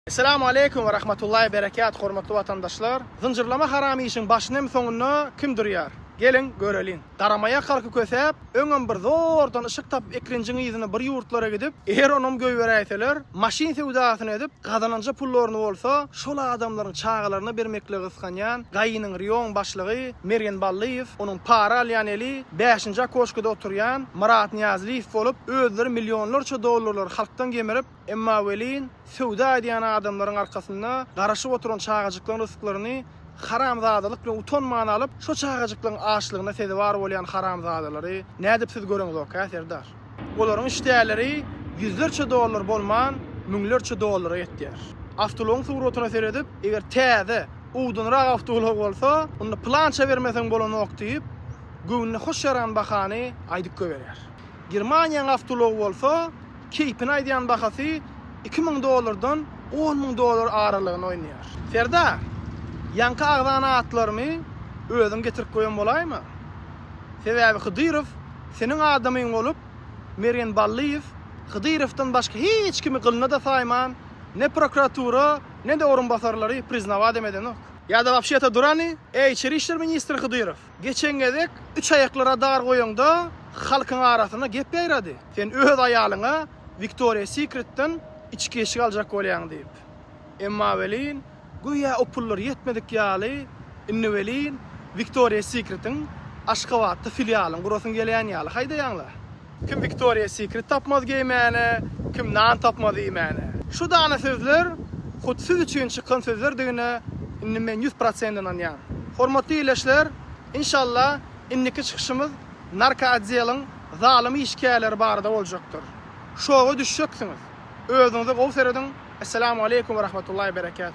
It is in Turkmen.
Assalamu alaikum ve rahmetullahi berekat hormatly vatandaşlar. Zıncırlama haramy işin başynam soňuna kim durýar? Gelin görelin. Daramaya kalky kösep, öňem bir zordan ışık tap ekranjyň ýüzüne bir ýurtlara gidip, eger onam göý beräýseler, maşin sewdasyny edip, gazananja pullaryny bolsa, şol adamlaryň çağalaryna bermekle gysganýan gaýynyň riýon başlygy Mergen Balliýew, onuň para alýanyly 5-nji koşkuda oturýan Murat Niyazliýew bolup, özleri milyonlarça dollarlar halkdan gemirip, emma welin sewda edýän adamlaryň arkasynda garaşyp oturan çağajyklaryň rızıklaryny haramzadalyk bilen utanmagy alyp, şo çağajyklaryň açlygyna sezewar bolýan haramzadalary nädip siz göreňiz oka serdar. Olaryň işdäleri yüzlerçe dollar bolman, müňlerçe dollara ýetýär. Awtologyň suratuna seredip, eger täze, uwdunrak awtolog bolsa, onda plança bermesen bolan ok diýip, göwnüne hoş yaran bahany aýdyp göberýär. Germaniýanyň awtology bolsa, keypini aýdýan bahasy 2000 dollardan 10.000 dollar aralygyny oýnaýar. Serdar, yanka agzana atlarmy özüm getirip goýan bolaýmy? Sebäbi Hydyrow seniň adamyň bolup, Mergen Balliýew Hydyrowdan başga hiç kimi gylna da saýman, ne prokuratura, ne de orunbasarlary priznawa demeden ok. Ya da wapşeta durany, içeri işler ministri Hydyrow. Geçen gezek 3 ayaklara dar goýanda halkyň arasyna gep ýaýrady. Sen öz aýalyňa Victoria's Secret'ten içki eşik aljak bolýan diýip. Emma welin goýa o pullar ýetmedik ýaly, inni welin Victoria's Secret'in Aşgabatda filialyny gurasyn gelýän ýaly haýda ýaňla. Kim Victoria's Secret tapmaz geýmäne, kim nan tapmaz diýmäne. Şu dana sözler hut siz üçin çykan sözler diýene inni men 100% inanýan. Hormatly ýeşler, inşallah inniki çykyşymyz narka adzyelyň zalim işgäleri barada boljakdyr. Şoga düşeceksiňiz. Özüňize gowy seredin. Assalamu alaikum ve rahmetullahi berekat.